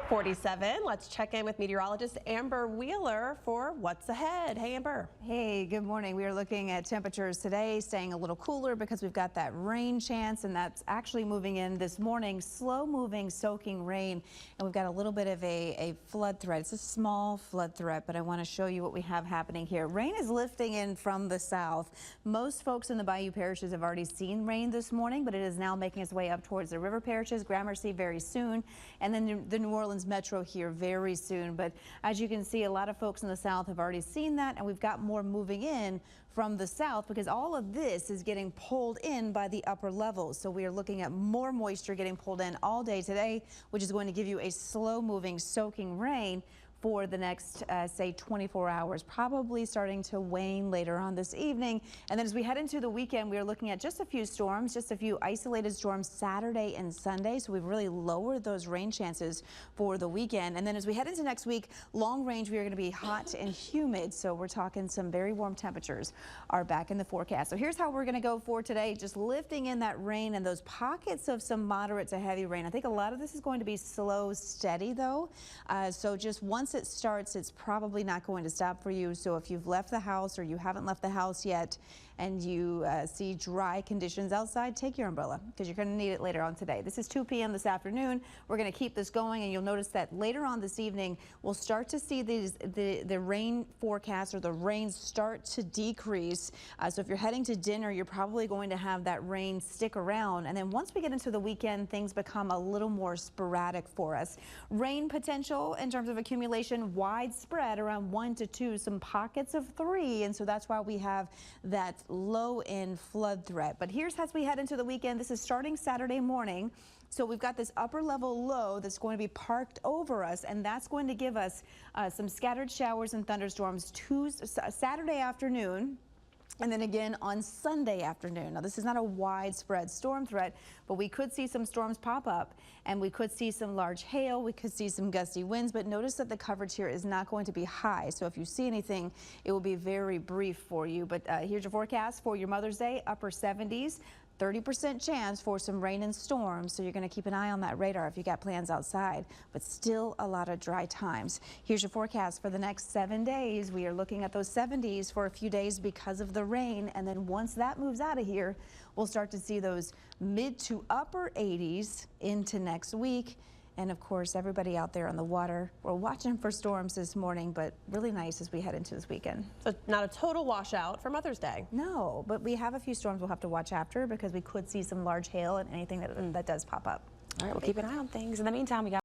47. Let's check in with meteorologist Amber Wheeler for what's ahead. Hey, Amber. Hey, good morning. We are looking at temperatures today staying a little cooler because we've got that rain chance, and that's actually moving in this morning. Slow moving, soaking rain, and we've got a little bit of a flood threat. It's a small flood threat, but I want to show you what we have happening here. Rain is lifting in from the south. Most folks in the Bayou parishes have already seen rain this morning, but it is now making its way up towards the river parishes, Gramercy very soon, and then the New Orleans metro here very soon. But as you can see, a lot of folks in the south have already seen that, and we've got more moving in from the south because all of this is getting pulled in by the upper levels. So we are looking at more moisture getting pulled in all day today, which is going to give you a slow moving soaking rain for the next, say, 24 hours, probably starting to wane later on this evening. And then as we head into the weekend, we are looking at just a few storms, just a few isolated storms Saturday and Sunday. So we've really lowered those rain chances for the weekend. And then as we head into next week, long range, we are going to be hot and humid. So we're talking some very warm temperatures are back in the forecast. So here's how we're going to go for today, just lifting in that rain and those pockets of some moderate to heavy rain. I think a lot of this is going to be slow, steady, though. So just once it starts, it's probably not going to stop for you. So if you've left the house or you haven't left the house yet and you see dry conditions outside, take your umbrella because you're going to need it later on today. This is 2 p.m. this afternoon. We're going to keep this going, and you'll notice that later on this evening we'll start to see the rain forecast or the rain start to decrease. So if you're heading to dinner, you're probably going to have that rain stick around, and then once we get into the weekend, things become a little more sporadic for us. Rain potential in terms of accumulation widespread, around 1 to 2, some pockets of 3, and so that's why we have that low end flood threat. But here's as we head into the weekend. This is starting Saturday morning. So we've got this upper level low that's going to be parked over us, and that's going to give us some scattered showers and thunderstorms Saturday afternoon. And then again on Sunday afternoon. Now, this is not a widespread storm threat, but we could see some storms pop up, and we could see some large hail. We could see some gusty winds, but notice that the coverage here is not going to be high. So if you see anything, it will be very brief for you. But here's your forecast for your Mother's Day: upper 70s. 30% chance for some rain and storms, so you're going to keep an eye on that radar if you got plans outside, but still a lot of dry times. Here's your forecast for the next 7 days. We are looking at those 70s for a few days because of the rain, and then once that moves out of here, we'll start to see those mid to upper 80s into next week. And of course, everybody out there on the water, we're watching for storms this morning, but really nice as we head into this weekend. So not a total washout for Mother's Day. No, but we have a few storms we'll have to watch after because we could see some large hail and anything that does pop up. All right, we'll keep an eye on things. In the meantime, we got